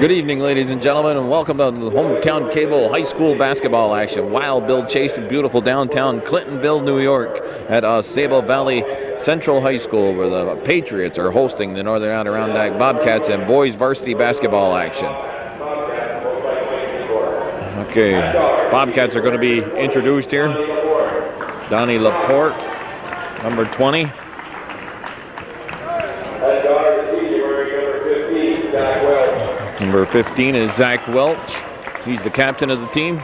Good evening, ladies and gentlemen, and welcome to the Hometown Cable High School basketball action. Wild Bill Chase in beautiful downtown Clintonville, New York at AuSable Valley Central High School, where the Patriots are hosting the Northern Adirondack Bobcats and boys varsity basketball action. Okay, Bobcats are going to be introduced here. Donnie Laporte, number 20. Number 15 is Zach Welch. He's the captain of the team.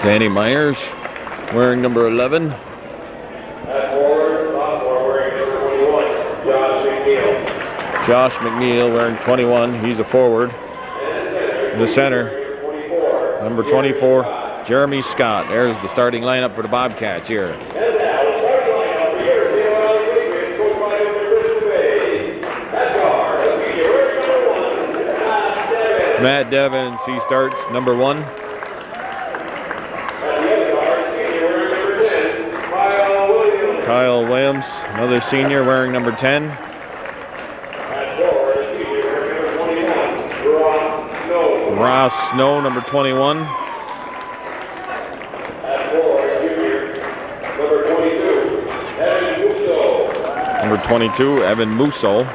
Danny Myers wearing number 11. Josh McNeil wearing 21. He's a forward. In the center, number 24, Jeremy Scott. There's the starting lineup for the Bobcats here. Matt Devins, he starts number 1. Kyle Williams, another senior, wearing number 10. Ross Snow, number 21. Number 22, Evan Musso.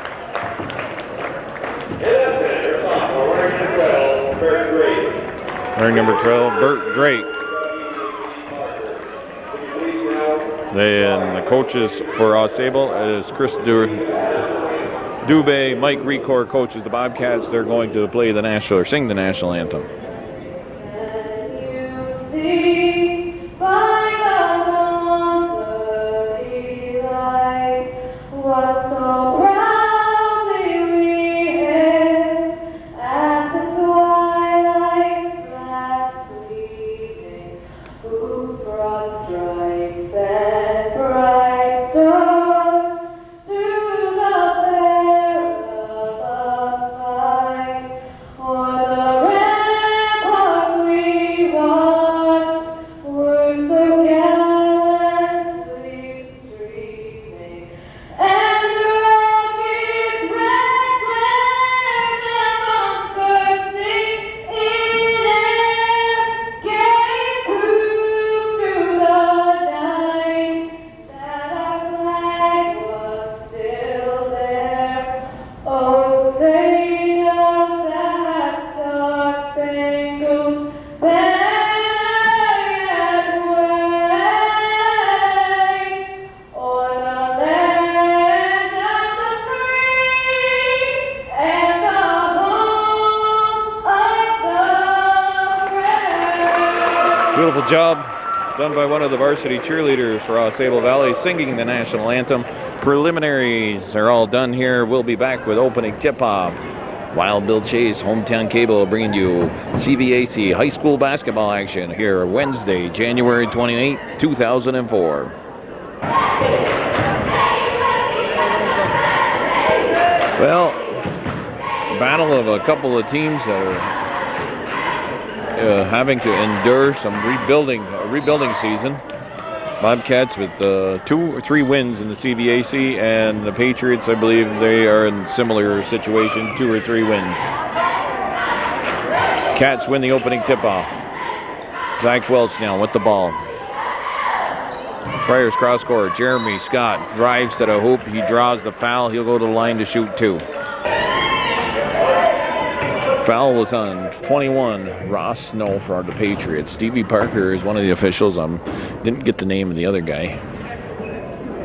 Wearing number 12, Bert Drake. Then the coaches for AuSable is Chris Dubé, Mike Recor coaches the Bobcats. They're going to play the national or sing the national anthem. Beautiful job done by one of the varsity cheerleaders for AuSable Valley singing the national anthem. Preliminaries are all done here. We'll be back with opening tip-off. Wild Bill Chase, Hometown Cable, bringing you CVAC high school basketball action here Wednesday, January 28, 2004. Well, battle of a couple of teams that are having to endure some rebuilding season. Bobcats with 2 or 3 wins in the CVAC, and the Patriots, I believe they are in similar situation, 2 or 3 wins. Cats win the opening tip-off. Zach Welch now with the ball. Friars cross court. Jeremy Scott drives to the hoop. He draws the foul. He'll go to the line to shoot 2. Foul was on 21, Ross Snow for the Patriots. Stevie Parker is one of the officials. Didn't get the name of the other guy.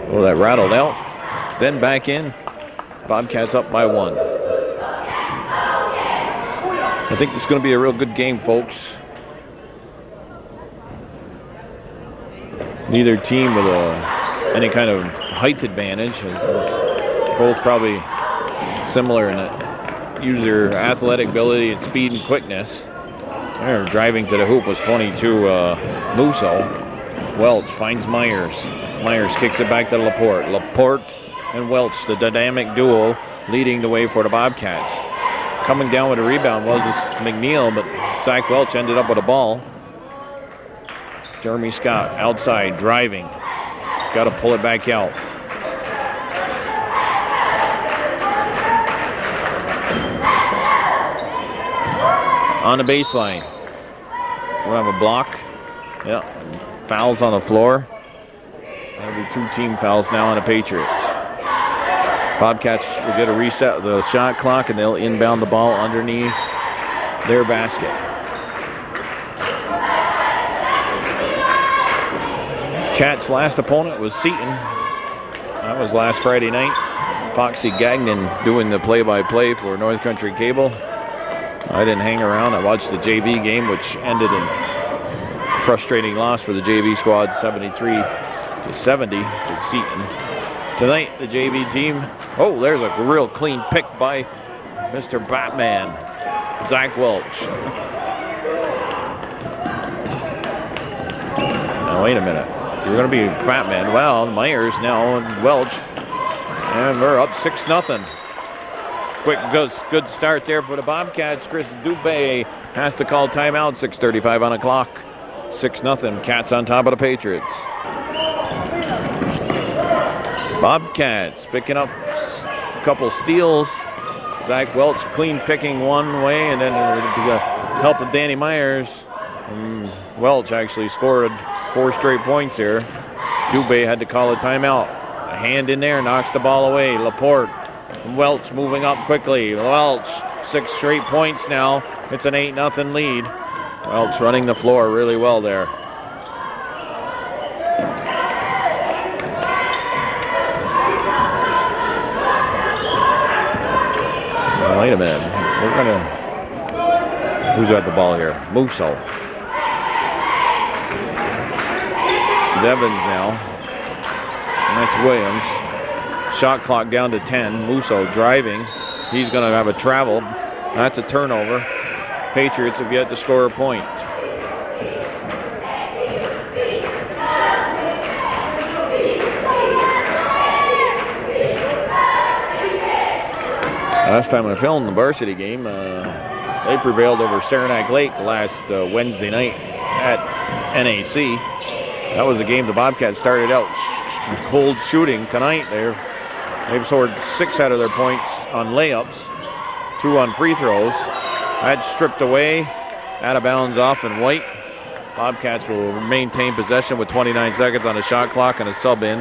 Oh, that rattled out. Then back in. Bobcats up by 1. I think it's going to be a real good game, folks. Neither team with any kind of height advantage. Both probably similar in that. Use their athletic ability and speed and quickness. There, driving to the hoop was 22 Musso. Welch finds Myers. Myers kicks it back to Laporte. Laporte and Welch, the dynamic duo, leading the way for the Bobcats. Coming down with a rebound was McNeil, but Zach Welch ended up with a ball. Jeremy Scott outside driving. Got to pull it back out. on the baseline. We'll have a block. Yeah, fouls on the floor. That'll be 2 team fouls now on the Patriots. Bobcats will get a reset of the shot clock, and they'll inbound the ball underneath their basket. Cats' last opponent was Seton. That was last Friday night. Foxy Gagnon doing the play-by-play for North Country Cable. I didn't hang around. I watched the JV game, which ended in a frustrating loss for the JV squad, 73-70 to Seton. Tonight, the JV team, oh, there's a real clean pick by Mr. Batman, Zach Welch. Now, wait a minute. You're going to be Batman. Well, Myers now and Welch. And we're up 6-0. Quick, good start there for the Bobcats. Chris Dubé has to call timeout. 6:35 on the clock. 6-0. Cats on top of the Patriots. Bobcats picking up a couple steals. Zach Welch clean picking one way, and then with the help of Danny Myers, Welch actually scored 4 straight points here. Dubé had to call a timeout. A hand in there knocks the ball away. Laporte. Welch moving up quickly. Welch, 6 straight points now. It's an 8-0 lead. Welch running the floor really well there. Well, wait a minute. We're gonna. Who's got the ball here? Musso. Devins now. And that's Williams. Shot clock down to 10. Musso driving. He's going to have a travel. That's a turnover. Patriots have yet to score a point. Last time I filmed the varsity game, they prevailed over Saranac Lake last Wednesday night at NAC. That was a game the Bobcats started out cold shooting. Tonight they've scored 6 out of their points on layups, 2 on free throws. That's stripped away, out of bounds off and white. Bobcats will maintain possession with 29 seconds on the shot clock and a sub in.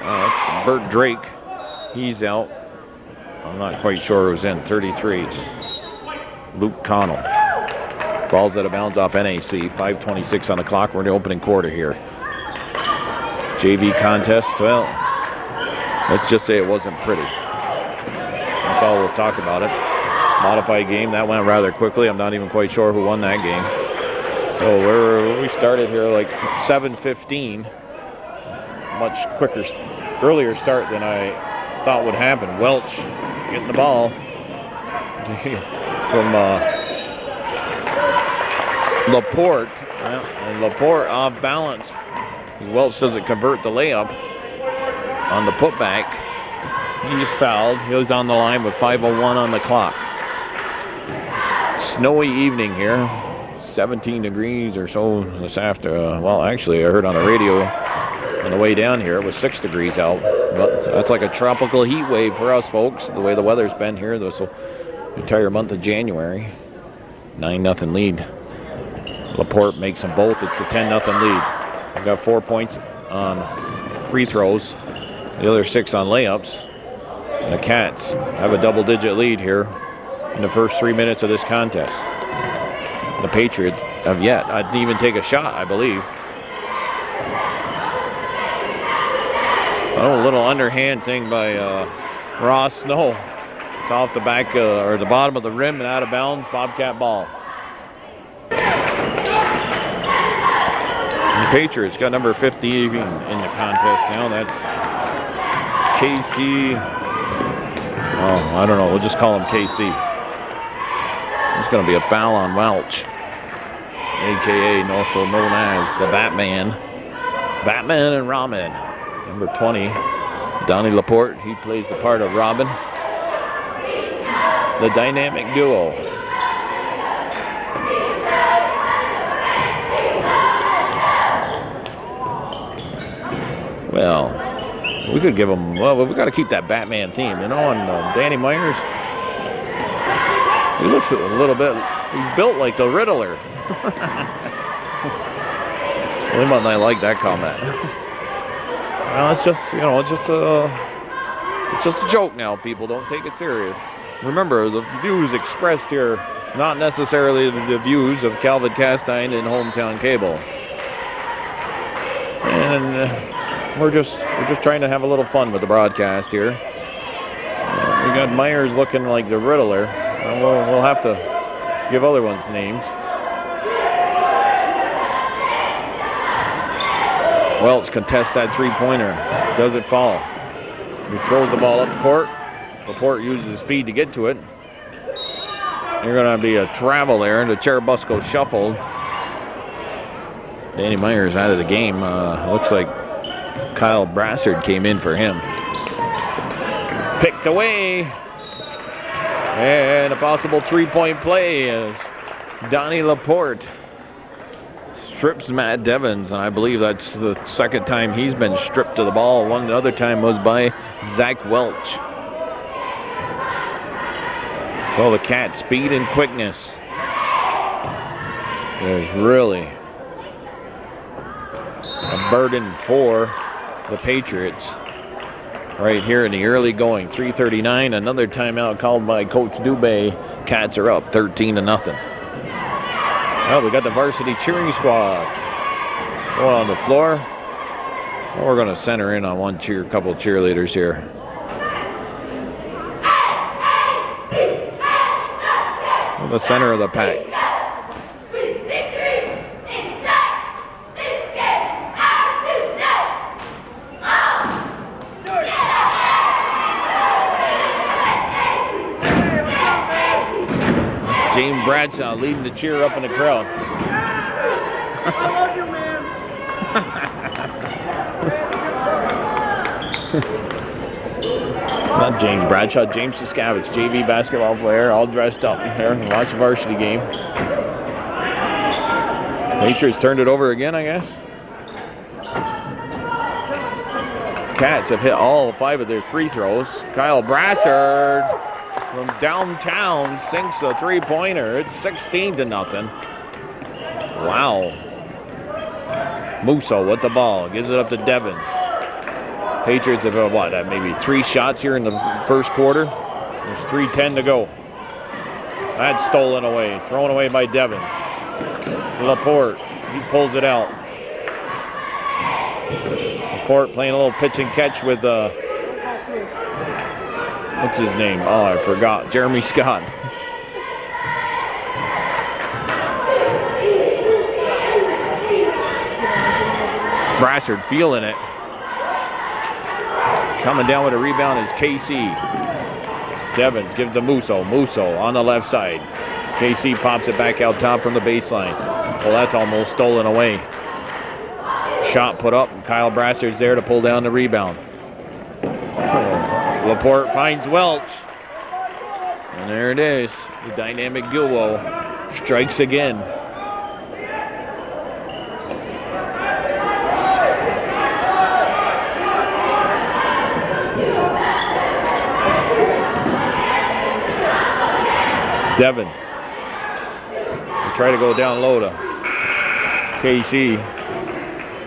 That's Bert Drake. He's out. I'm not quite sure who's in. 33. Luke Connell. Ball's out of bounds off NAC. 5:26 on the clock. We're in the opening quarter here. JV contest, well, let's just say it wasn't pretty. That's all we'll talk about it. Modified game, that went rather quickly. I'm not even quite sure who won that game. So we started here like 7:15. Much quicker, earlier start than I thought would happen. Welch getting the ball from Laporte. And Laporte off balance. Welch doesn't convert the layup on the putback. He's fouled. He was on the line with 5:01 on the clock. Snowy evening here. 17 degrees or so this after. Well, actually, I heard on the radio on the way down here it was 6 degrees out. But that's like a tropical heat wave for us folks, the way the weather's been here this entire month of January. 9-0 lead. Laporte makes them both. It's a 10-0 lead. We've got 4 points on free throws, the other 6 on layups. And the Cats have a double-digit lead here in the first 3 minutes of this contest. The Patriots have yet. I didn't even take a shot, I believe. Oh, a little underhand thing by Ross Snow. It's off the back or the bottom of the rim and out of bounds. Bobcat ball. The Patriots got number 50 in the contest now. That's KC. Oh, I don't know. We'll just call him KC. There's going to be a foul on Welch, a.k.a. also known as the Batman. Batman and Robin. Number 20, Donnie Laporte. He plays the part of Robin. The dynamic duo. Well, we could give him, well, we got to keep that Batman theme, you know, and Danny Myers, he looks a little bit He's built like the Riddler. They might not like that comment. Well, it's just, you know, it's just a joke now, people. Don't take it serious. Remember, the views expressed here, not necessarily the views of Calvin Castine and Hometown Cable. And we're just trying to have a little fun with the broadcast here. We got Myers looking like the Riddler. We'll have to give other ones names. Welch contests that three-pointer. Does it fall? He throws the ball up court. Laporte uses the speed to get to it. You're going to be a travel there, and the Cherubusco shuffled. Danny Myers out of the game. Looks like Kyle Brassard came in for him. Picked away. And a possible three-point play as Donnie Laporte strips Matt Devins, and I believe that's the second time he's been stripped of the ball. One other time was by Zach Welch. So the Cats' speed and quickness. There's really a burden for the Patriots right here in the early going. 3:39, another timeout called by Coach Dubé. Cats are up 13-0. Well, we got the varsity cheering squad going on the floor. Well, we're going to center in on couple cheerleaders here. In the center of the pack. James Bradshaw leading the cheer up in the crowd. I love you, man. Not James Bradshaw, James Saskavich, JV basketball player, all dressed up here and watch the varsity game. Patriots turned it over again, I guess. Cats have hit all 5 of their free throws. Kyle Brassard from downtown sinks a three-pointer. It's 16-0. Wow. Musso with the ball. Gives it up to Devins. Patriots have had, maybe 3 shots here in the first quarter. There's 3:10 to go. That's stolen away. Thrown away by Devins. Laporte. He pulls it out. Laporte playing a little pitch and catch with what's his name? Oh, I forgot. Jeremy Scott. Brassard feeling it. Coming down with a rebound is KC. Devins gives to Musso. Musso on the left side. KC pops it back out top from the baseline. Well, that's almost stolen away. Shot put up, and Kyle Brassard's there to pull down the rebound. Laporte finds Welch. And there it is. The dynamic duo strikes again. Devins. They try to go down low to KC.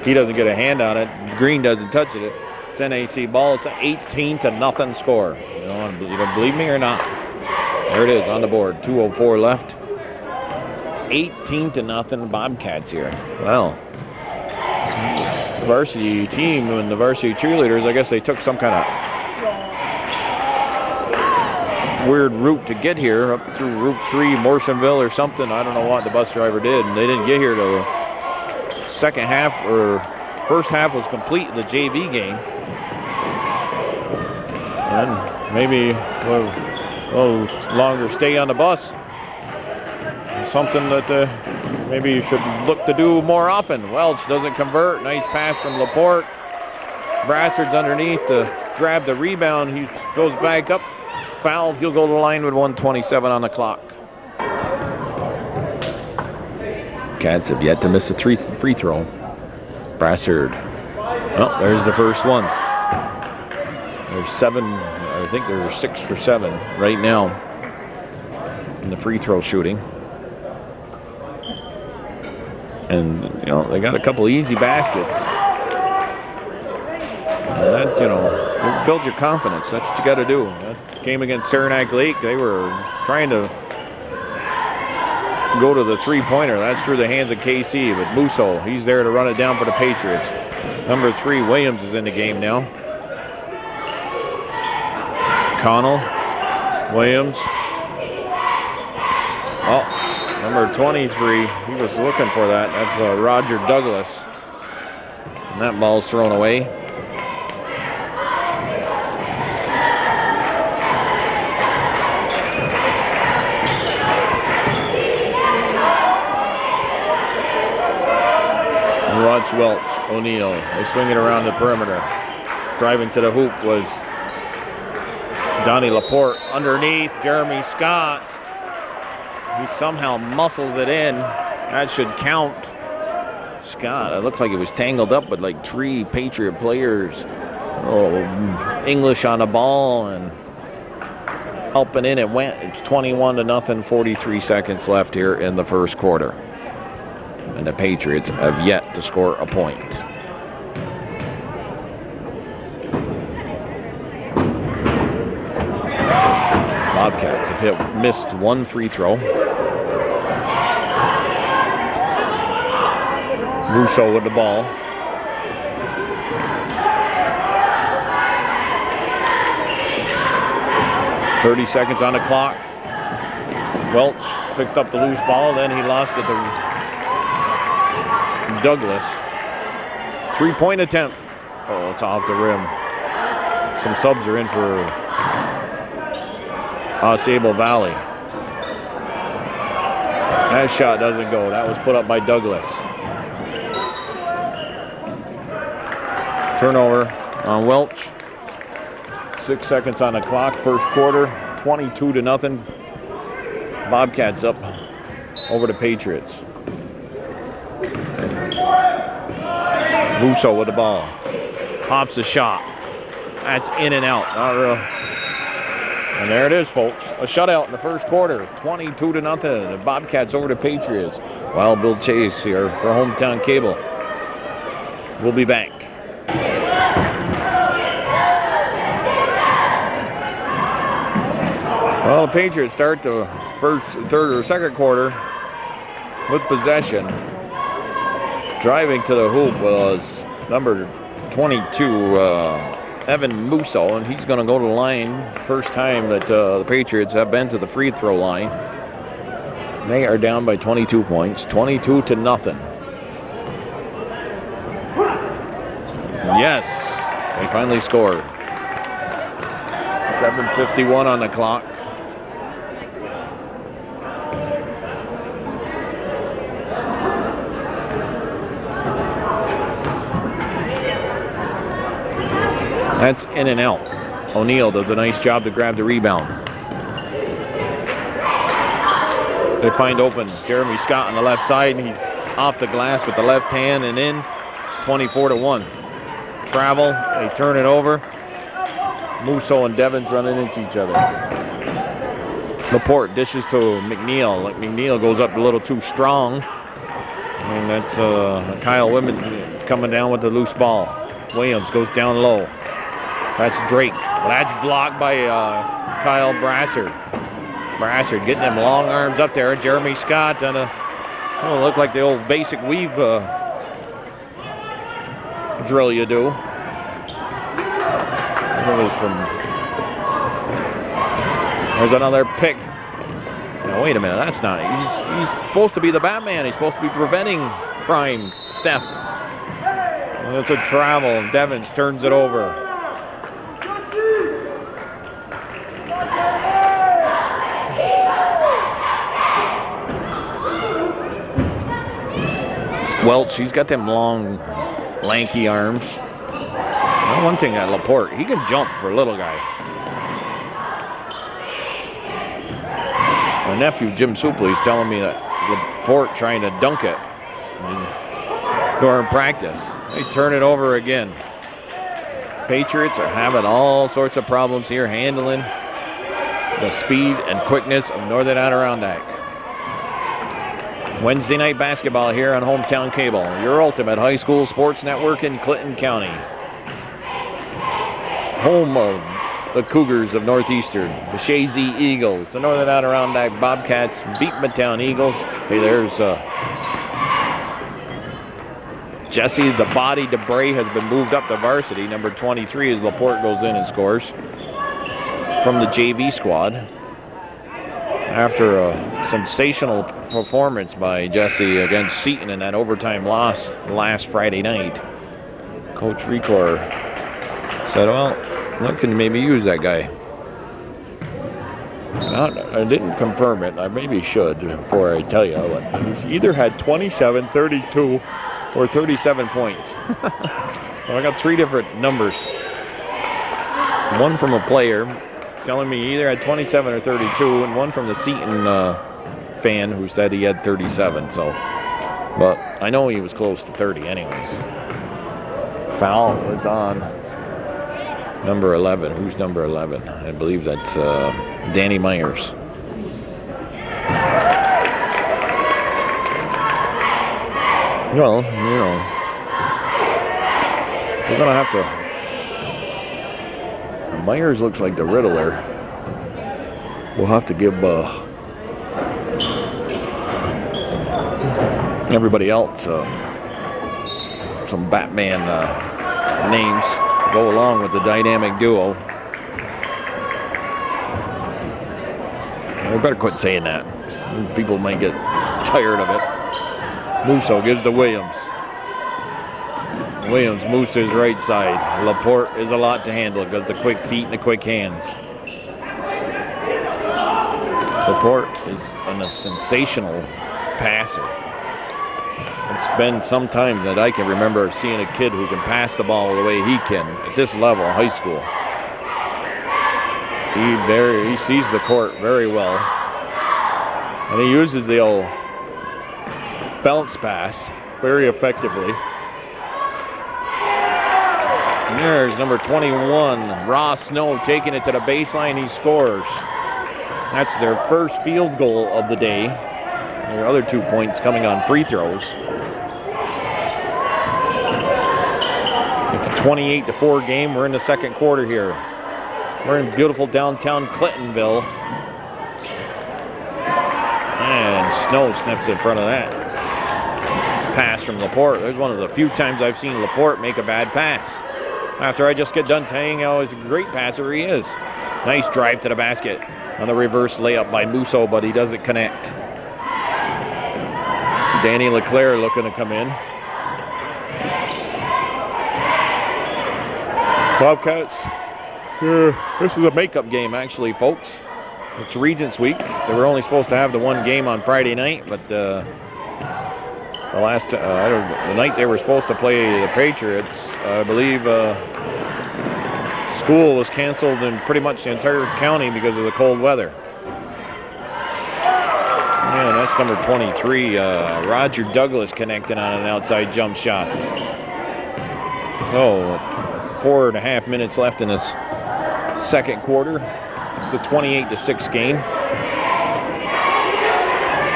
He doesn't get a hand on it. Green doesn't touch it. It's NAC ball. It's an 18-0 score. You don't believe me or not? There it is on the board. 2:04 left. 18-0 Bobcats here. Well, the varsity team and the varsity cheerleaders, I guess they took some kind of weird route to get here, up through Route 3, Morrisonville or something. I don't know what the bus driver did, and they didn't get here till second half, or first half was complete in the JV game. And maybe a little longer stay on the bus. Something that maybe you should look to do more often. Welch doesn't convert. Nice pass from Laporte. Brassard's underneath to grab the rebound. He goes back up. Fouled. He'll go to the line with 1:27 on the clock. Cats have yet to miss a free throw. Brassard. Oh, there's the first one. There's 7, I think they're 6 for 7 right now in the free throw shooting. And, you know, they got a couple easy baskets. And that's, you know, build your confidence. That's what you got to do. That game against Saranac Lake, they were trying to go to the three-pointer. That's through the hands of KC. But Musso, he's there to run it down for the Patriots. Number 3, Williams, is in the game now. Connell, Williams. Oh, number 23, he was looking for that. That's Roger Douglas. And that ball's thrown away. And watch Welch, O'Neill. They swing it around the perimeter. Driving to the hoop was Donnie Laporte. Underneath, Jeremy Scott. He somehow muscles it in. That should count. Scott, it looked like it was tangled up with like 3 Patriot players. Oh, English on the ball and up and in it went. It's 21-0, 43 seconds left here in the first quarter. And the Patriots have yet to score a point. Bobcats have missed 1 free throw. Russo with the ball. .30 seconds on the clock. Welch picked up the loose ball, then he lost it to Douglas. 3-point attempt. Oh, it's off the rim. Some subs are in for AuSable Valley. That shot doesn't go. That was put up by Douglas. Turnover on Welch. 6 seconds on the clock. First quarter, 22-0. Bobcats up over the Patriots. Russo with the ball. Pops the shot. That's in and out. Not real. And there it is, folks. A shutout in the first quarter. 22-0. The Bobcats over the Patriots. Wild Bill Chase here for Hometown Cable. We'll be back. Well, the Patriots start the third or second quarter with possession. Driving to the hoop was number 22, Evan Musso, and he's going to go to the line. First time that the Patriots have been to the free throw line. They are down by 22 points, 22-0. Yes, they finally scored. 7:51 on the clock. That's in and out. O'Neill does a nice job to grab the rebound. They find open Jeremy Scott on the left side, and he's off the glass with the left hand and in. It's 24-1. Travel, they turn it over. Musso and Devins running into each other. Laporte dishes to McNeil. McNeil goes up a little too strong. And that's Kyle Wimmons coming down with the loose ball. Williams goes down low. That's Drake. That's blocked by Kyle Brassard. Brassard getting them long arms up there. Jeremy Scott on a, oh, look like the old basic weave drill you do. There's another pick. Now wait a minute, that's not. He's supposed to be the Batman. He's supposed to be preventing crime, theft. And it's a travel. Devins turns it over. Welch, he's got them long, lanky arms. Well, one thing at Laporte, he can jump for a little guy. My nephew, Jim Supley, is telling me that Laporte trying to dunk it during practice. They turn it over again. Patriots are having all sorts of problems here handling the speed and quickness of Northern Adirondack. Wednesday night basketball here on Hometown Cable, your ultimate high school sports network in Clinton County. Home of the Cougars of Northeastern, the Shazy Eagles, the Northern Adirondack Bobcats beat Midtown Eagles. Hey, there's Jesse, the body Debray has been moved up to varsity. Number 23 as Laporte goes in and scores from the JV squad. After a sensational performance by Jesse against Seton in that overtime loss last Friday night, Coach Recor said, well, I can maybe use that guy. I didn't confirm it. I maybe should before I tell you. He either had 27, 32, or 37 points. So I got 3 different numbers. One from a player telling me he either had 27 or 32, and one from the Seton fan who said he had 37. So, but I know he was close to 30 anyways. Foul was on number 11. Who's number 11? I believe that's Danny Myers. Well, you know, we're going to have to... Myers looks like the Riddler. We'll have to give everybody else some Batman names to go along with the dynamic duo. We better quit saying that. People might get tired of it. Musso gives to Williams. Williams moves to his right side. Laporte is a lot to handle. Got the quick feet and the quick hands. Laporte is a sensational passer. It's been some time that I can remember seeing a kid who can pass the ball the way he can at this level, high school. He sees the court very well. And he uses the old bounce pass very effectively. And there's number 21, Ross Snow, taking it to the baseline. He scores. That's their first field goal of the day. Their other 2 points coming on free throws. It's a 28-4 game. We're in the second quarter here. We're in beautiful downtown Clintonville. And Snow snips in front of that pass from Laporte. There's one of the few times I've seen Laporte make a bad pass. After I just get done telling you how he's a great passer he is. Nice drive to the basket on the reverse layup by Musso, but he doesn't connect. Danny LeClaire looking to come in. Bobcats, this is a makeup game actually, folks. It's Regents Week. They were only supposed to have the one game on Friday night, but the night they were supposed to play the Patriots, I believe school was canceled in pretty much the entire county because of the cold weather. Yeah, that's number 23, Roger Douglas, connecting on an outside jump shot. Oh, 4.5 minutes left in this second quarter. It's a 28-6 game.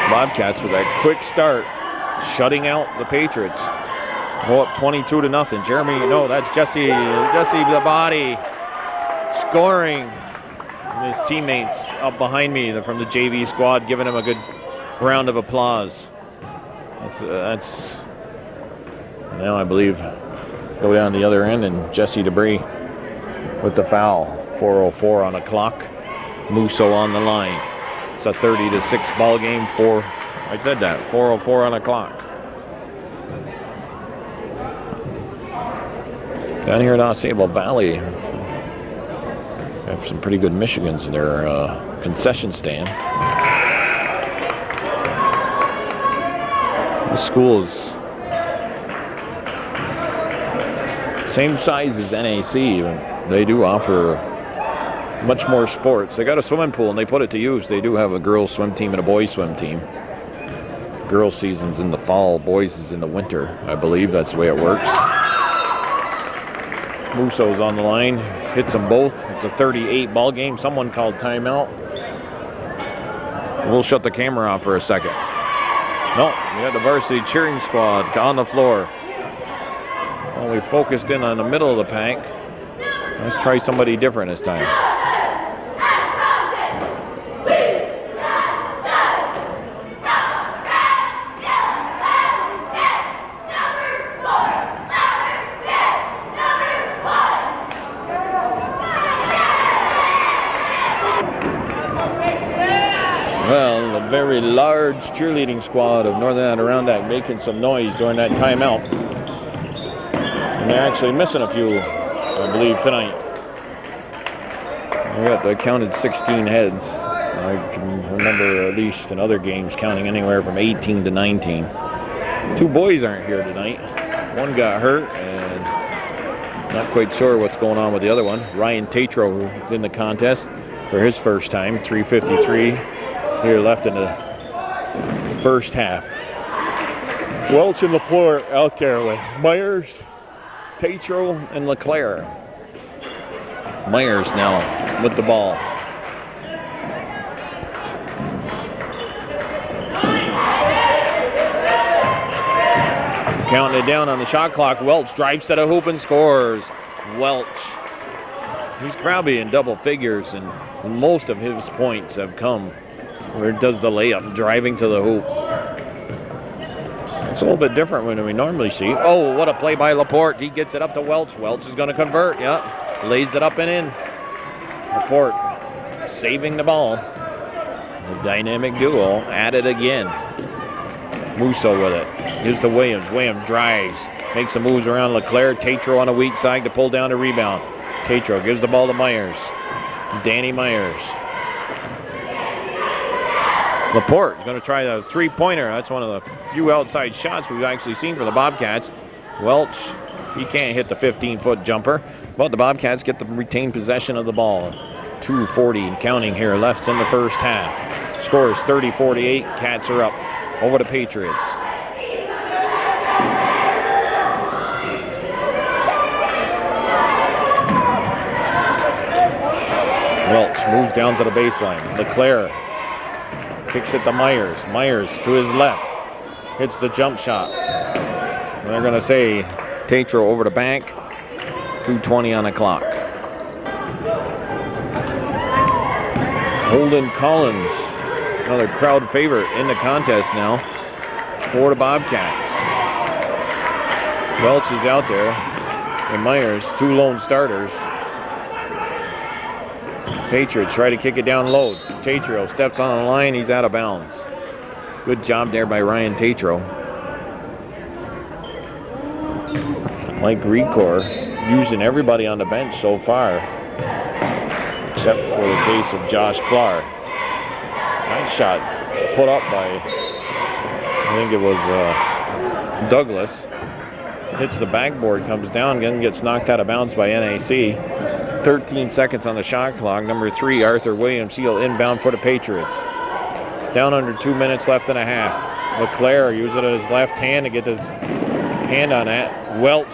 Bobcats with a quick start, shutting out the Patriots. Go up 22-0. Jeremy, no, that's Jesse the body, scoring. And his teammates up behind me from the JV squad giving him a good round of applause. That's now I believe go down the other end, and Jesse Debray with the foul. 4:04 on the clock. Musso on the line. It's a 30-6 ball game. 4:04 on the clock. Down here in AuSable Valley, have some pretty good Michigans in their concession stand. The school is same size as NAC. They do offer much more sports. They got a swimming pool and they put it to use. They do have a girls swim team and a boys swim team. Girls season's in the fall, boys is in the winter. I believe that's the way it works. Musso's on the line, hits them both. It's a 38 ball game. Someone called timeout. We'll shut the camera off for a second. No, we had the varsity cheering squad on the floor. Well, we focused in on the middle of the pack. Let's try somebody different this time. Well, a very large cheerleading squad of Northern Adirondack making some noise during that timeout. And they're actually missing a few, I believe, tonight. They counted 16 heads. I can remember at least in other games counting anywhere from 18 to 19. 2 boys aren't here tonight. One got hurt and not quite sure what's going on with the other one. Ryan Tatro, who's in the contest for his first time, 3:53 here left in the first half. Welch and LaPorte out there with Myers, Tatro, and LeClaire. Myers now with the ball. Counting it down on the shot clock. Welch drives to the hoop and scores. Welch. He's probably in double figures, and most of his points have come where it does the layup, driving to the hoop. It's a little bit different than we normally see. Oh, what a play by LaPorte. He gets it up to Welch. Welch is going to convert. Yeah, lays it up and in. LaPorte saving the ball. The dynamic duo at it again. Musso with it. Gives to Williams. Williams drives. Makes some moves around LeClaire. Tatro on the weak side to pull down the rebound. Tatro gives the ball to Myers. Danny Myers. LaPorte is going to try the three-pointer. That's one of the few outside shots we've actually seen for the Bobcats. Welch, he can't hit the 15-foot jumper, but the Bobcats get the retained possession of the ball. 2:40 and counting here left in the first half. Score is 30-48. Cats are up over the Patriots. Welch moves down to the baseline. LeClaire kicks it to Myers. Myers to his left. Hits the jump shot. And they're going to say Tatro over the bank. 2:20 on the clock. Holden Collins, another crowd favorite in the contest now for the Bobcats. Welch is out there. And Myers, 2 lone starters. Patriots try to kick it down low. Tatro steps on the line. He's out of bounds. Good job there by Ryan Tatro. Mike Recor using everybody on the bench so far, except for the case of Josh Clark. Nice shot put up by, I think it was Douglas. Hits the backboard, comes down, again gets knocked out of bounds by NAC. 13 seconds on the shot clock. Number 3, Arthur Williams, he'll inbound for the Patriots. Down under 2 minutes left and a half. LeClaire using his left hand to get his hand on that. Welch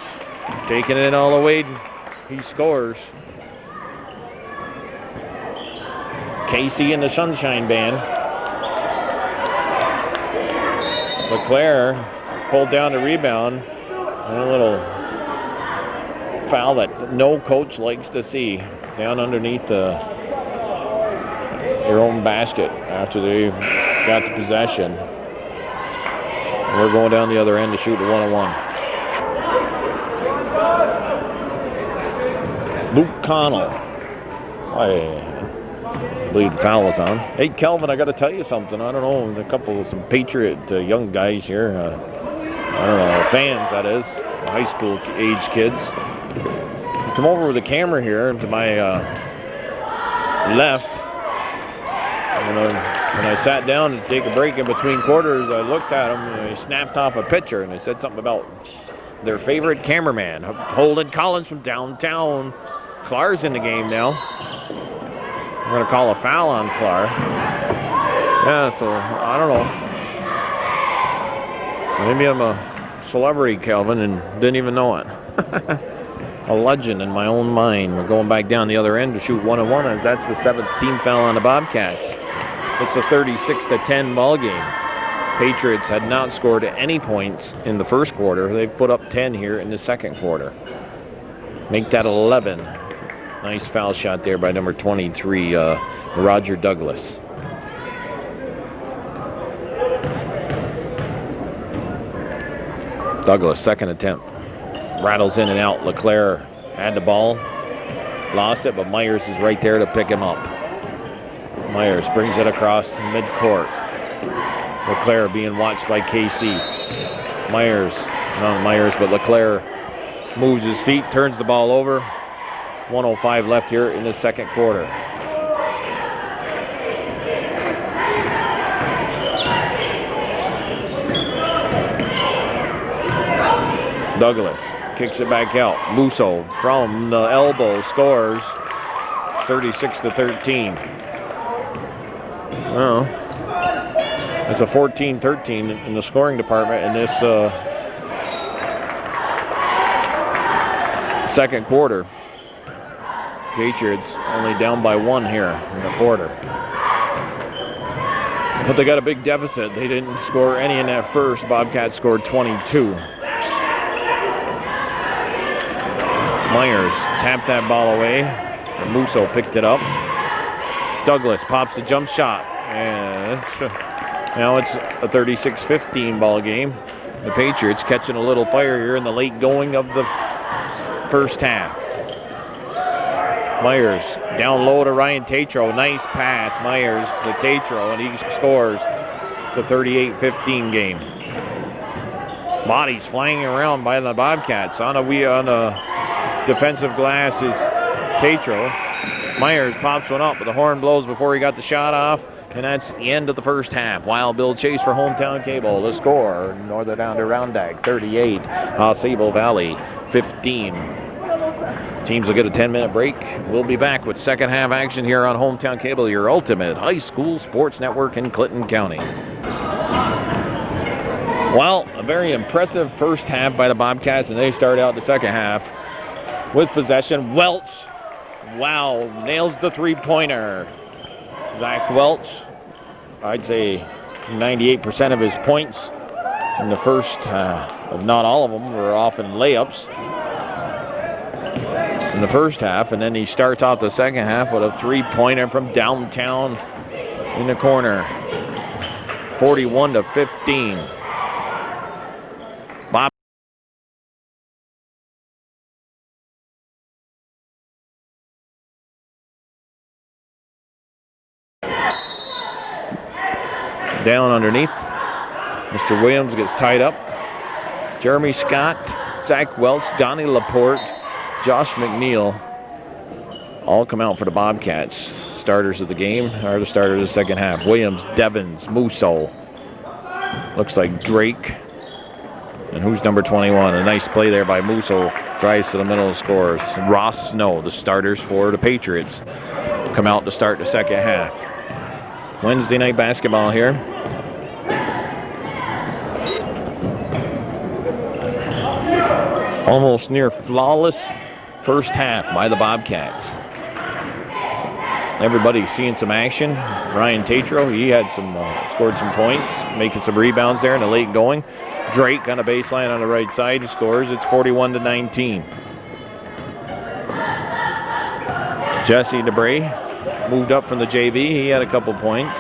taking it all the way. He scores. Casey and the Sunshine Band. LeClaire pulled down the rebound. And a little foul that no coach likes to see down underneath their own basket after they got the possession. We're going down the other end to shoot a 1-on-1. Luke Connell. I believe the foul was on. Hey, Kelvin, I got to tell you something. I don't know, some Patriot young guys here. I don't know, fans, that is. High school age kids. Come over with the camera here to my left. And when I sat down to take a break in between quarters, I looked at them and they snapped off a picture and they said something about their favorite cameraman, Holden Collins from downtown. Clark's in the game now. We're going to call a foul on Clark. Yeah, so I don't know. Maybe I'm a celebrity, Calvin, and didn't even know it. A legend in my own mind. We're going back down the other end to shoot 1-on-1 as that's the 7th team foul on the Bobcats. It's a 36-10 ball game. Patriots had not scored any points in the first quarter. They've put up 10 here in the second quarter. Make that 11. Nice foul shot there by number 23, Roger Douglas. Douglas, second attempt. Rattles in and out. LeClaire had the ball. Lost it, but Myers is right there to pick him up. Myers brings it across midcourt. LeClaire being watched by KC. Myers, not Myers, but LeClaire moves his feet, turns the ball over. 1:05 left here in the second quarter. Douglas kicks it back out. Musso from the elbow scores 36-13. Well, it's a 14-13 in the scoring department in this second quarter. Patriots only down by 1 here in the quarter. But they got a big deficit. They didn't score any in that first. Bobcats scored 22. Myers tapped that ball away. Musso picked it up. Douglas pops the jump shot. And now it's a 36-15 ball game. The Patriots catching a little fire here in the late going of the first half. Myers down low to Ryan Tatro. Nice pass. Myers to Tatro, and he scores. It's a 38-15 game. Bodies flying around by the Bobcats. On a defensive glass is Tatro. Myers pops one up, but the horn blows before he got the shot off, and that's the end of the first half. Wild Bill Chase for Hometown Cable. The score, Northern Adirondack 38, AuSable Valley 15. Teams will get a 10-minute break. We'll be back with second half action here on Hometown Cable, your ultimate high school sports network in Clinton County. Well, a very impressive first half by the Bobcats, and they start out the second half with possession. Welch, wow, nails the three-pointer. Zach Welch, I'd say 98% of his points in the first, not all of them, were often layups in the first half, and then he starts out the second half with a three-pointer from downtown in the corner. 41-15. Bob down underneath. Mr. Williams gets tied up. Jeremy Scott, Zach Welch, Donnie Laporte, Josh McNeil all come out for the Bobcats. Starters of the game, or the starter of the second half. Williams, Devins, Musso. Looks like Drake. And who's number 21? A nice play there by Musso. Drives to the middle and scores. Ross Snow, the starters for the Patriots, come out to start the second half. Wednesday night basketball here. Almost near flawless first half by the Bobcats. Everybody seeing some action. Ryan Tatro, he had some scored some points, making some rebounds there in the late going. Drake on the baseline on the right side scores. It's 41-19. Jesse DeBray moved up from the JV. He had a couple points.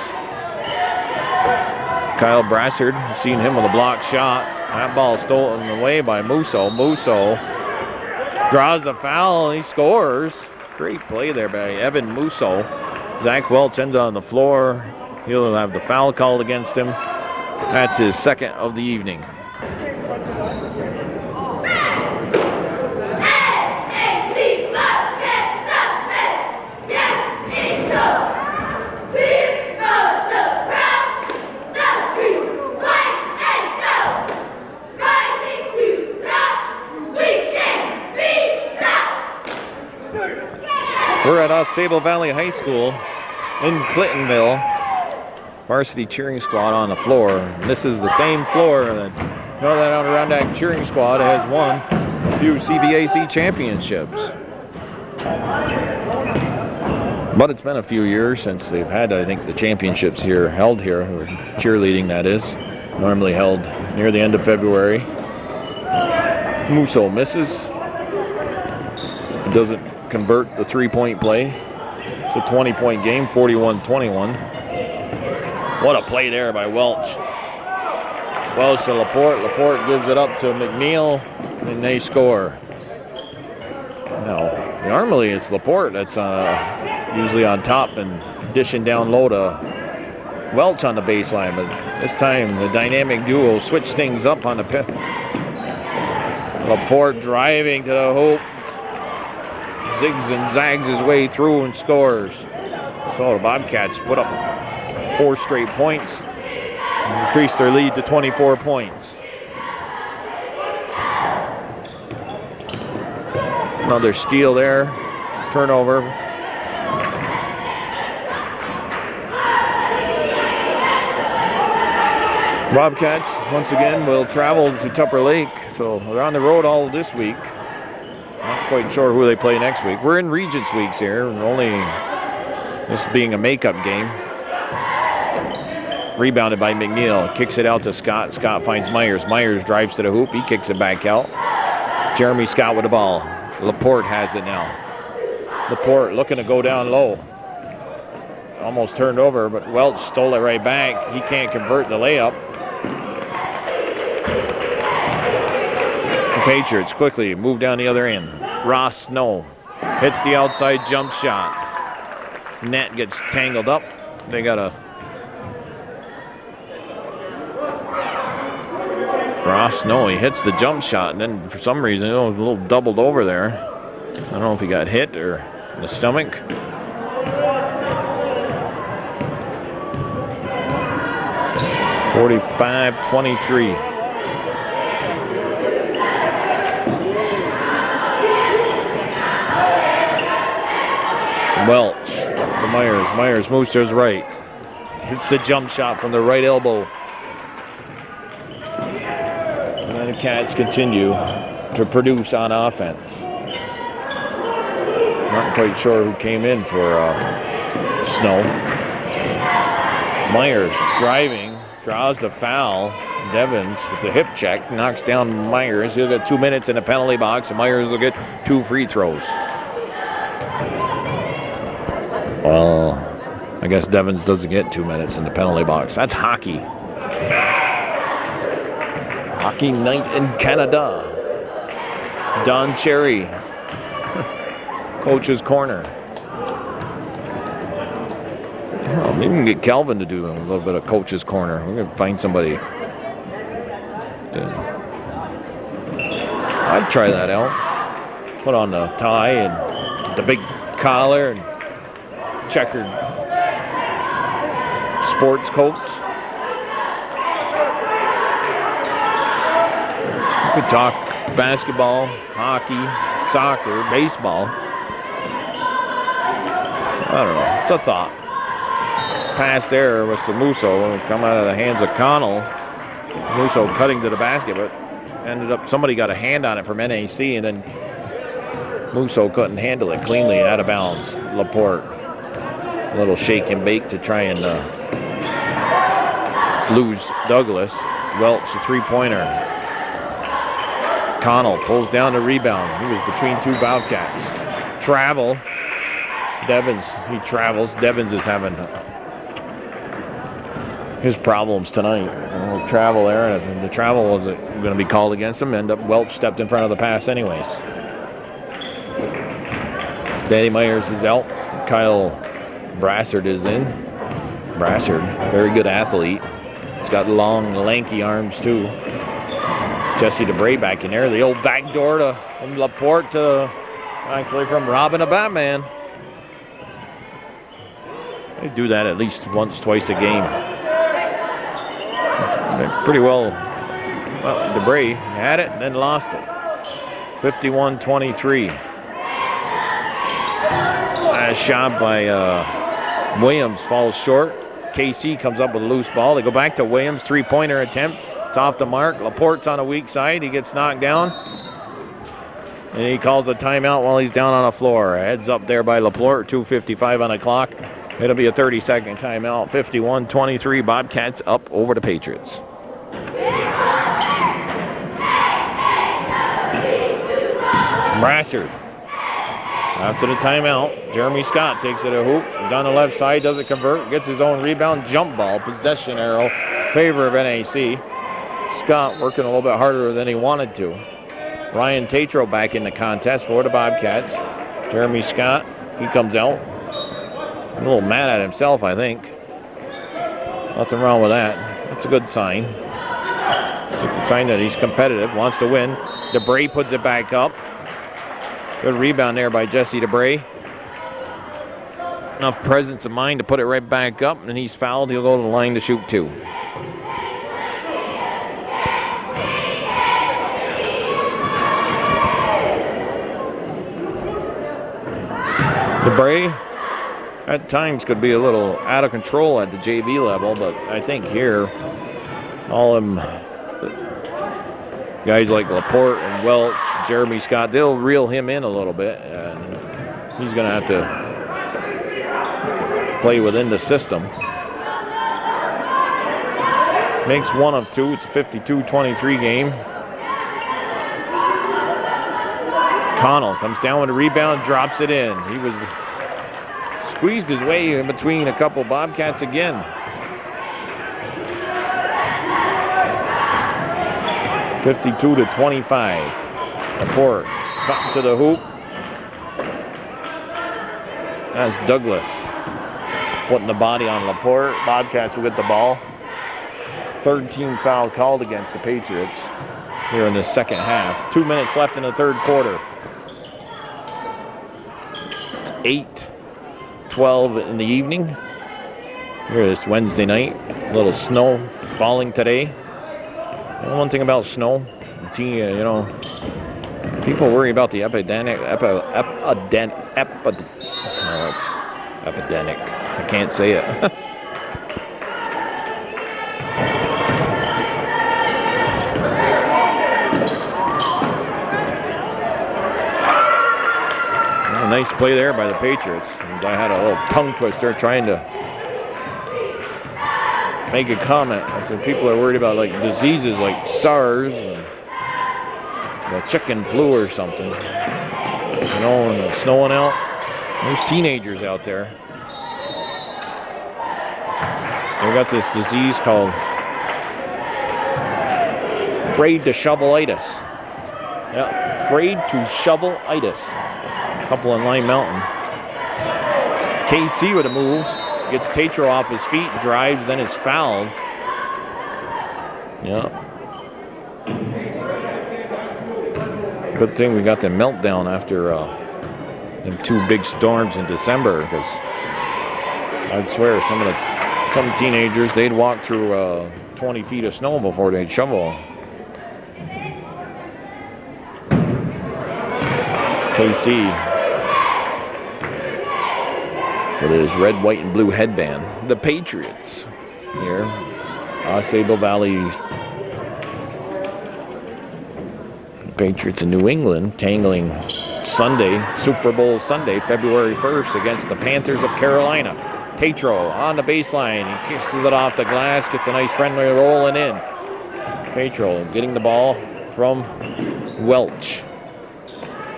Kyle Brassard, seen him with a blocked shot. That ball stolen away by Musso. Musso draws the foul, and he scores. Great play there by Evan Musso. Zach Welch ends on the floor. He'll have the foul called against him. That's his second of the evening. We're at AuSable Valley High School in Clintonville. Varsity cheering squad on the floor. And this is the same floor that Northern Adirondack cheering squad has won a few CVAC championships. But it's been a few years since they've had, I think, the championships here held here, or cheerleading that is. Normally held near the end of February. Musso misses. Doesn't convert the three-point play. It's a 20-point game, 41-21. What a play there by Welch. Welch to Laporte. Laporte gives it up to McNeil, and they score. Now, normally it's Laporte that's usually on top and dishing down low to Welch on the baseline, but this time the dynamic duo switched things up on the pit. Laporte driving to the hoop, zigs and zags his way through and scores. So the Bobcats put up 4 straight points and increased their lead to 24 points. Another steal there, turnover. Bobcats, once again, will travel to Tupper Lake, so they're on the road all this week. Not quite sure who they play next week. We're in Regents weeks here, only this being a makeup game. Rebounded by McNeil, kicks it out to Scott. Scott finds Myers. Myers drives to the hoop, he kicks it back out. Jeremy Scott with the ball. Laporte has it now. Laporte looking to go down low. Almost turned over, but Welch stole it right back. He can't convert the layup. The Patriots quickly move down the other end. Ross Snow hits the outside jump shot. Net gets tangled up. They got a Ross Snow, he hits the jump shot, and then for some reason it was a little doubled over there. I don't know if he got hit or in the stomach. (45-23). Welch to Myers. Myers moves to his right. Hits the jump shot from the right elbow. And then the Cats continue to produce on offense. Not quite sure who came in for Snow. Myers driving, draws the foul. Devins with the hip check, knocks down Myers. He'll get 2 minutes in the penalty box, and Myers will get 2 free throws. Well, I guess Devins doesn't get 2 minutes in the penalty box. That's hockey. Hockey night in Canada. Don Cherry, coach's corner. Well, maybe we can get Calvin to do a little bit of coach's corner. We're going to find somebody. I'd try that out. Put on the tie and the big collar and checkered sports coats. We could talk basketball, hockey, soccer, baseball. I don't know. It's a thought. Pass there was to Musso. Come out of the hands of Connell. Musso cutting to the basket, but ended up somebody got a hand on it from NAC, and then Musso couldn't handle it cleanly, out of bounds. Laporte, a little shake and bake to try and lose Douglas. Welch, a three-pointer. Connell pulls down the rebound. He was between 2 Bobcats. Travel. Devins, he travels. Devins is having his problems tonight. Travel there, and if the travel wasn't going to be called against him, Welch stepped in front of the pass anyways. Danny Myers is out. Kyle Brassard is in. Brassard, very good athlete. He's got long, lanky arms too. Jesse DeBray back in there. The old back door to Laporte to actually from Robin a Batman. They do that at least once, twice a game. They're pretty well, DeBray had it and then lost it. 51-23. Nice shot by Williams, falls short. KC comes up with a loose ball. They go back to Williams, three-pointer attempt. It's off the mark. Laporte's on the weak side. He gets knocked down. And he calls a timeout while he's down on the floor. Heads up there by Laporte, 2:55 on the clock. It'll be a 30-second timeout. 51-23, Bobcats up over the Patriots. Brassard. After the timeout, Jeremy Scott takes it a hoop. Down the left side, doesn't convert. Gets his own rebound, jump ball, possession arrow, favor of NAC. Scott working a little bit harder than he wanted to. Ryan Tatro back in the contest for the Bobcats. Jeremy Scott, he comes out. A little mad at himself, I think. Nothing wrong with that. That's a good sign. It's a good sign that he's competitive, wants to win. DeBray puts it back up. Good rebound there by Jesse DeBray. Enough presence of mind to put it right back up, and he's fouled. He'll go to the line to shoot 2. DeBray at times could be a little out of control at the JV level, but I think here all of them, guys like Laporte and Welch, Jeremy Scott, they'll reel him in a little bit, and he's going to have to play within the system. Makes 1 of 2. It's a 52-23 game. Connell comes down with a rebound, drops it in. He was squeezed his way in between a couple Bobcats again. (52-25). Laporte cutting to the hoop. That's Douglas putting the body on Laporte. Bobcats will get the ball. Third team foul called against the Patriots here in the second half. 2 minutes left in the third quarter. It's 8:12 in the evening. Here this Wednesday night. A little snow falling today. And one thing about snow, you know, people worry about the epidemic. It's epidemic. I can't say it. Nice play there by the Patriots. And I had a little tongue twister trying to make a comment. I said people are worried about like diseases like SARS and the chicken flu or something. You know, and it's snowing out. There's teenagers out there. They got this disease called afraid to shovelitis. Yeah, afraid to shovelitis. Couple in Lime Mountain. KC with a move. Gets Tatro off his feet, drives, then is fouled. Yeah. Good thing we got the meltdown after them 2 big storms in December, because I'd swear some teenagers, they'd walk through 20 feet of snow before they'd shovel. KC with his red, white, and blue headband. The Patriots here. AuSable Valley. Patriots in New England tangling Sunday, Super Bowl Sunday, February 1st against the Panthers of Carolina. Tatro on the baseline. He kisses it off the glass, gets a nice friendly rolling in. Tatro getting the ball from Welch.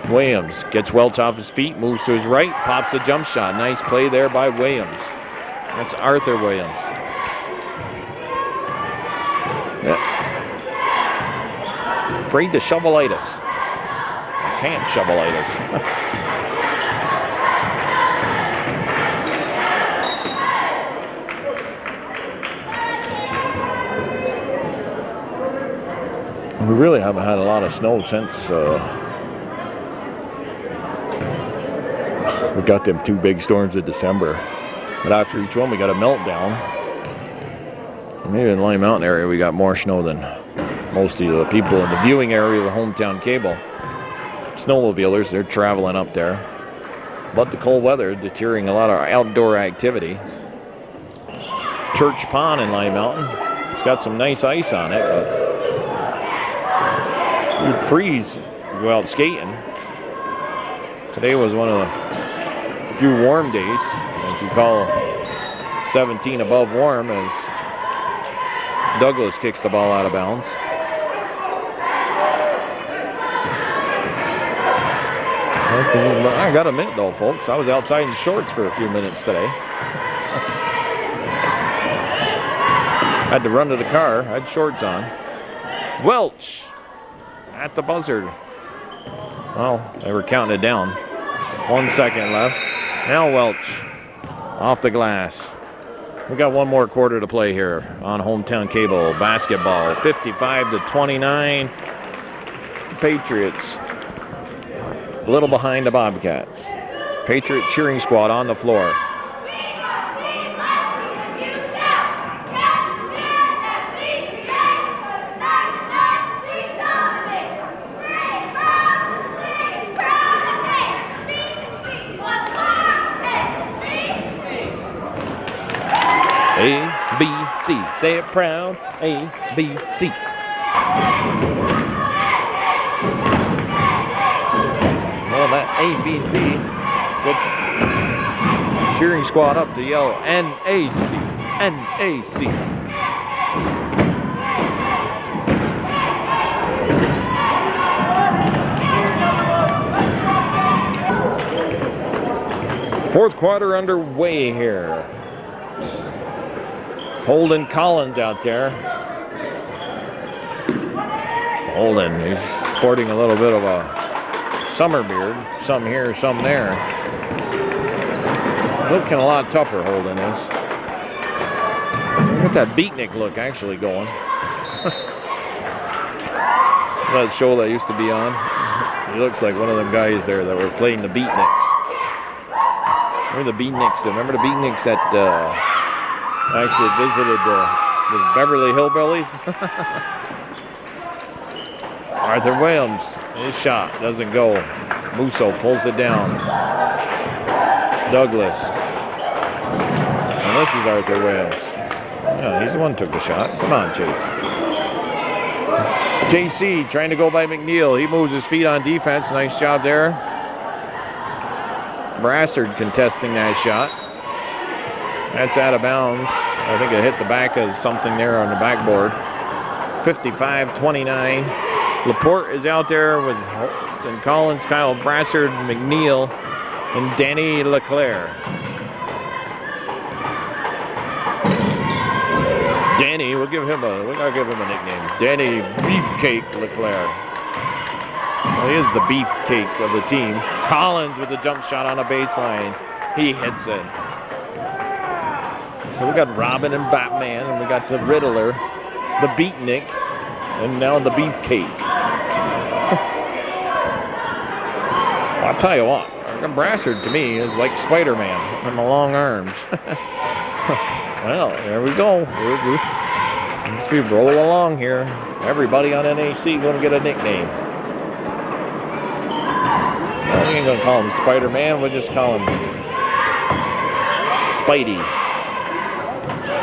Williams gets Welch off his feet, moves to his right, pops a jump shot. Nice play there by Williams. That's Arthur Williams. Yeah. Afraid to shovelitis. I can't shovelitis. We really haven't had a lot of snow since we got them 2 big storms in December. But after each one, we got a meltdown. Maybe in the Lime Mountain area, we got more snow than most of the people in the viewing area of the hometown cable. Snowmobilers, they're traveling up there. But the cold weather deterring a lot of outdoor activity. Church Pond in Lime Mountain. It's got some nice ice on it, but you'd freeze go out skating. Today was one of the few warm days, if you call 17 above warm, as Douglas kicks the ball out of bounds. I got to admit, though, folks, I was outside in shorts for a few minutes today. Had to run to the car. I had shorts on. Welch at the buzzer. Well, they were counting it down. 1 second left. Now Welch off the glass. We got one more quarter to play here on Hometown Cable Basketball. 55-29. Patriots a little behind the Bobcats. Patriot cheering squad on the floor. ABC, say it proud, ABC. Well, that ABC gets cheering squad up to yell NAC, NAC. Fourth quarter underway here. Holden Collins out there. Holden, he's sporting a little bit of a summer beard. Some here, some there. Looking a lot tougher, Holden is. Look at that beatnik look actually going. That show that used to be on. He looks like one of them guys there that were playing the beatniks. Remember the beatniks? Remember the beatniks that actually visited the Beverly Hillbillies? Arthur Williams, his shot doesn't go. Musso pulls it down. Douglas. And this is Arthur Williams. Yeah, he's the one who took the shot. Come on, Chase. JC trying to go by McNeil. He moves his feet on defense. Nice job there. Brassard contesting that shot. That's out of bounds. I think it hit the back of something there on the backboard. 55-29. Laporte is out there with Collins, Kyle Brassard, McNeil, and Danny LeClaire. Danny, we gotta give him a nickname. Danny Beefcake LeClaire. Well, he is the beefcake of the team. Collins with the jump shot on the baseline. He hits it. So we got Robin and Batman, and we got the Riddler, the Beatnik, and now the Beefcake. I'll tell you what, Brassard to me is like Spider-Man with the long arms. Well, there we go. Let's we roll along here. Everybody on NAC going to get a nickname. Well, we ain't going to call him Spider-Man. We'll just call him Spidey.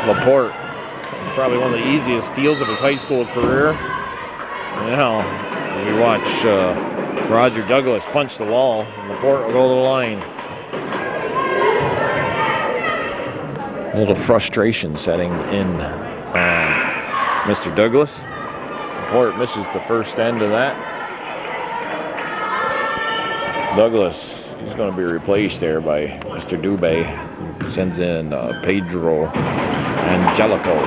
Laporte, probably one of the easiest steals of his high school career. Now, we watch Roger Douglas punch the wall, and Laporte will go to the line. A little frustration setting in Mr. Douglas. Laporte misses the first end of that. Douglas, he's going to be replaced there by Mr. Dubé. Sends in Pedro Angelico.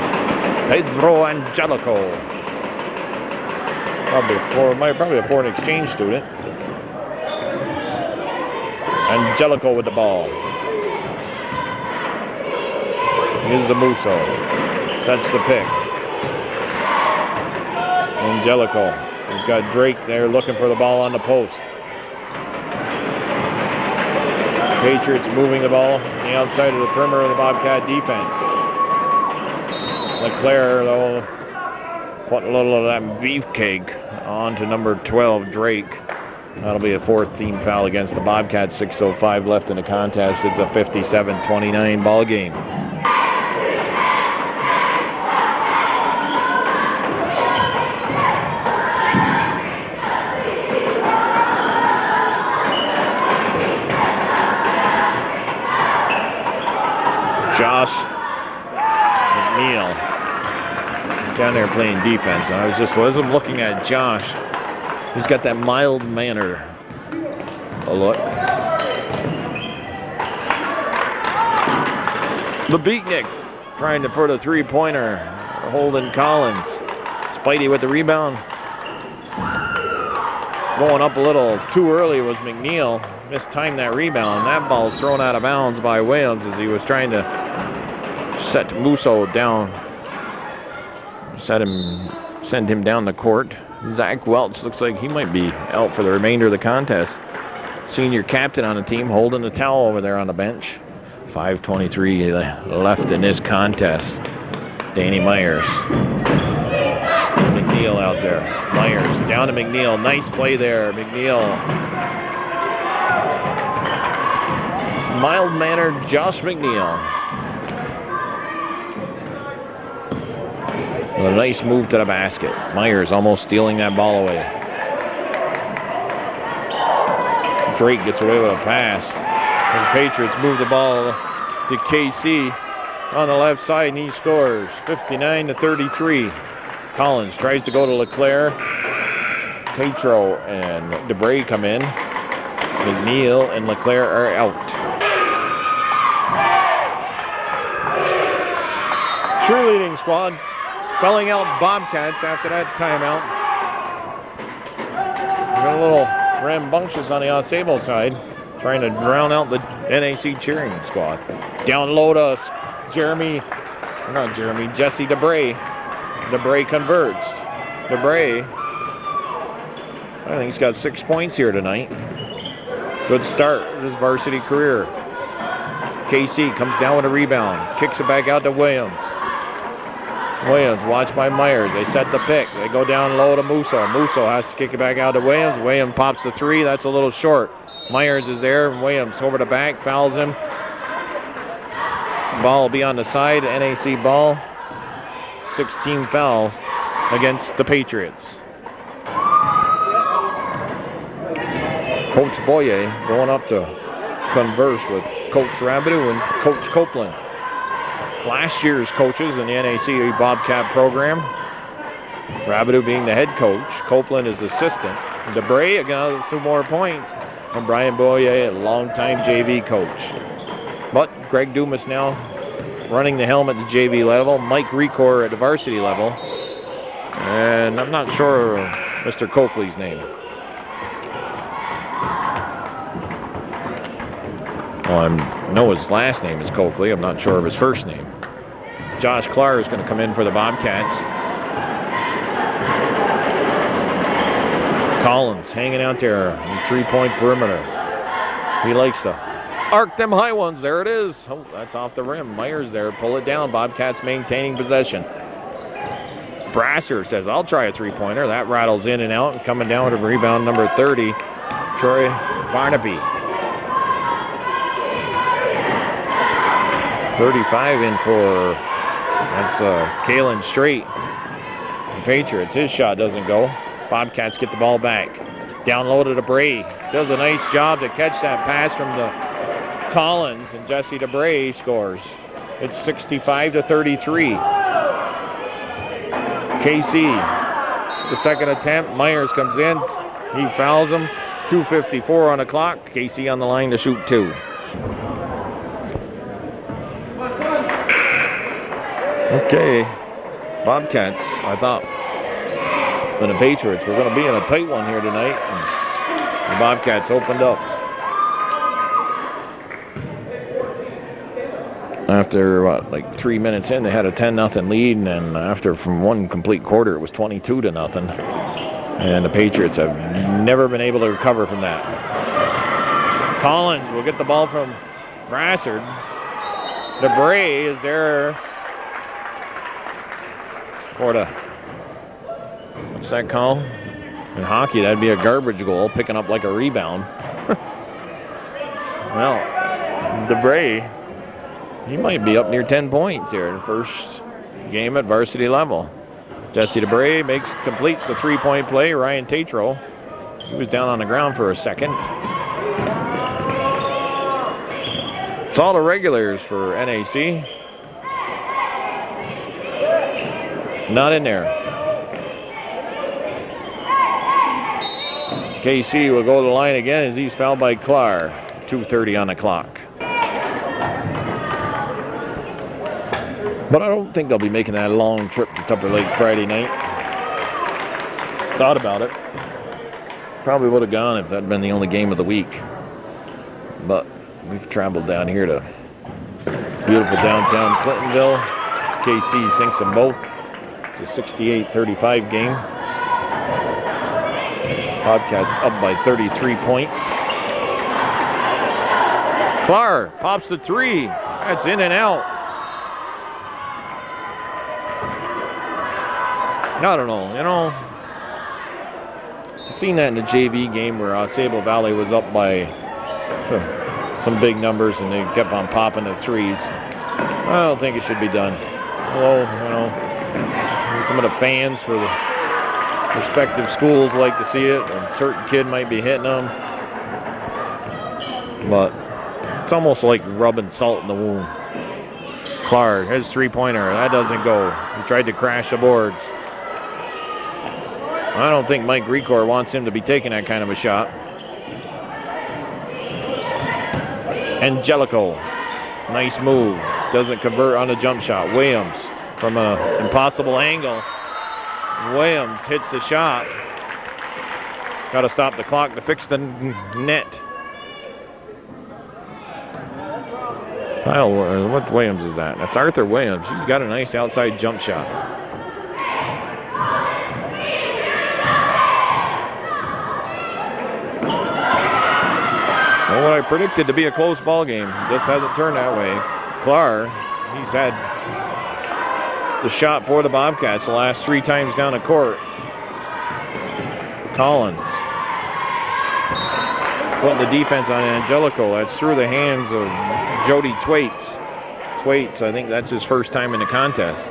Pedro Angelico. Probably a foreign exchange student. Angelico with the ball. Here's the Musso. Sets the pick. Angelico. He's got Drake there looking for the ball on the post. Patriots moving the ball on the outside of the perimeter of the Bobcat defense. LeClaire, though, put a little of that beefcake on to number 12, Drake. That'll be a fourth team foul against the Bobcats. 6:05 left in the contest. It's a 57-29 ball game. Josh McNeil down there playing defense. And I was just, as I'm looking at Josh, he's got that mild manner. a look. The Beatnik trying to put a three-pointer. Holden Collins. Spidey with the rebound. Going up a little too early was McNeil. Mistimed that rebound. That ball's thrown out of bounds by Williams as he was trying to set Musso down. Send him down the court. Zach Welch looks like he might be out for the remainder of the contest. Senior captain on the team holding the towel over there on the bench. 5:23 left in this contest. Danny Myers. McNeil out there. Myers down to McNeil. Nice play there. McNeil. Mild-mannered Josh McNeil. A nice move to the basket. Myers almost stealing that ball away. Drake gets away with a pass. The Patriots move the ball to KC on the left side, and he scores 59-33. Collins tries to go to LeClaire. Tatro and DeBray come in. McNeil and LeClaire are out. Cheerleading squad spelling out Bobcats after that timeout. Got a little rambunctious on the AuSable side, trying to drown out the NAC cheering squad. Down low to Jesse DeBray. DeBray converts. DeBray, I think he's got 6 points here tonight. Good start of his varsity career. KC comes down with a rebound, kicks it back out to Williams. Williams watched by Myers. They set the pick. They go down low to Musso. Musso has to kick it back out to Williams. Williams pops the three. That's a little short. Myers is there. Williams over the back, fouls him. Ball will be on the side. NAC ball. 16 fouls against the Patriots. Coach Boye going up to converse with Coach Rabideau and Coach Copeland. Last year's coaches in the NAC Bobcat program. Rabideau being the head coach. Copeland is assistant. DeBray, again, 2 more points. And Brian Boye, a longtime JV coach. But Greg Dumas now running the helm at the JV level. Mike Recor at the varsity level. And I'm not sure Mr. Coakley's name. Well, I know his last name is Coakley. I'm not sure of his first name. Josh Clark is going to come in for the Bobcats. Collins hanging out there in the three-point perimeter. He likes to arc them high ones. There it is. Oh, that's off the rim. Myers there. Pull it down. Bobcats maintaining possession. Brasser says, I'll try a three-pointer. That rattles in and out. And coming down with a rebound, number 30, Troy Barnaby. 35 in for, that's Kalen Straight. The Patriots, his shot doesn't go. Bobcats get the ball back. Down low to DeBray. Does a nice job to catch that pass from the Collins, and Jesse DeBray scores. It's 65-33. KC, the second attempt. Myers comes in. He fouls him. 2:54 on the clock. KC on the line to shoot 2. Okay, Bobcats, I thought, for the Patriots, we're going to be in a tight one here tonight. And the Bobcats opened up. After, like 3 minutes in, they had a 10-0 lead, and then after from one complete quarter, it was 22-0. And the Patriots have never been able to recover from that. Collins will get the ball from Brassard. DeBray is there. What's that call? In hockey, that'd be a garbage goal, picking up like a rebound. Well, DeBray, he might be up near 10 points here in the first game at varsity level. Jesse DeBray completes the three-point play. Ryan Tatro, he was down on the ground for a second. It's all the regulars for NAC. Not in there. KC will go to the line again as he's fouled by Clark. 2:30 on the clock. But I don't think they'll be making that long trip to Tupper Lake Friday night. Thought about it. Probably would have gone if that had been the only game of the week. But we've traveled down here to beautiful downtown Clintonville. KC sinks them both. It's a 68-35 game. Bobcats up by 33 points. Clark pops the three. That's in and out. I don't know, you know. I've seen that in the JV game where AuSable Valley was up by some big numbers and they kept on popping the threes. I don't think it should be done. Although, you know, some of the fans for the respective schools like to see it. A certain kid might be hitting them. But it's almost like rubbing salt in the wound. Clark, his three-pointer, that doesn't go. He tried to crash the boards. I don't think Mike Recor wants him to be taking that kind of a shot. Angelico, nice move. Doesn't convert on the jump shot. Williams from an impossible angle. Williams hits the shot. Got to stop the clock to fix the net. Kyle, what Williams is that? That's Arthur Williams. He's got a nice outside jump shot. Well, what I predicted to be a close ball game just hasn't turned that way. Clark, he's had the shot for the Bobcats the last 3 times down the court. Collins putting the defense on Angelico. That's through the hands of Jody Thwaites. Thwaites, I think that's his first time in the contest.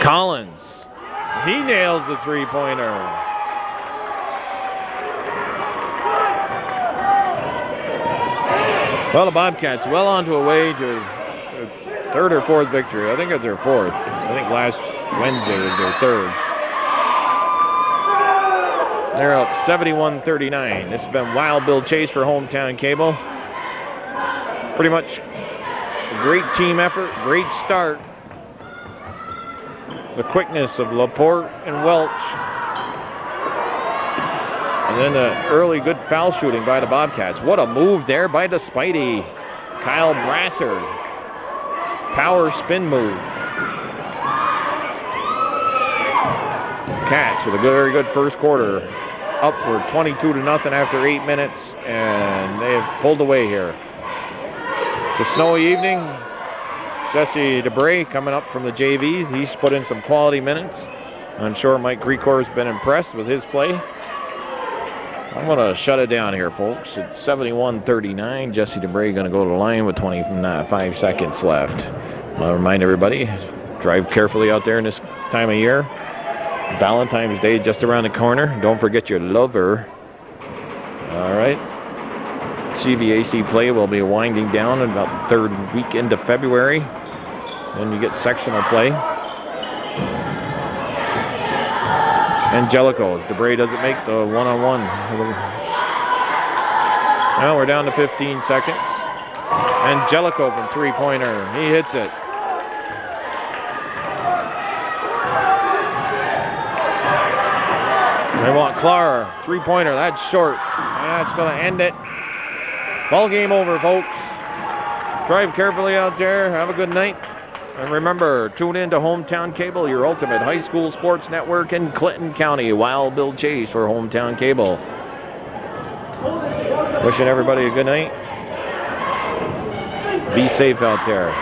Collins, he nails the three-pointer. Well, the Bobcats well onto a way to their 3rd or 4th victory. I think it's their 4th. I think last Wednesday was their 3rd. They're up 71-39. This has been Wild Bill Chase for Hometown Cable. Pretty much a great team effort, great start. The quickness of Laporte and Welch. And then the early good foul shooting by the Bobcats. What a move there by the Spidey. Kyle Brassard. Power spin move. Cats with a very good first quarter. Upward 22-0 after 8 minutes. And they have pulled away here. It's a snowy evening. Jesse DeBray coming up from the JV. He's put in some quality minutes. I'm sure Mike Grecor's been impressed with his play. I'm going to shut it down here, folks. It's 71-39. Jesse DeBray going to go to the line with 25 seconds left. I'll remind everybody, drive carefully out there in this time of year. Valentine's Day just around the corner. Don't forget your lover. All right. CVAC play will be winding down in about the 3rd weekend of February. Then you get sectional play. Angelico, as DeBray doesn't make the one-on-one. Now we're down to 15 seconds. Angelico from three-pointer. He hits it. They want Clark. Three-pointer. That's short. That's going to end it. Ball game over, folks. Drive carefully out there. Have a good night. And remember, tune in to Hometown Cable, your ultimate high school sports network in Clinton County. Wild Bill Chase for Hometown Cable. Wishing everybody a good night. Be safe out there.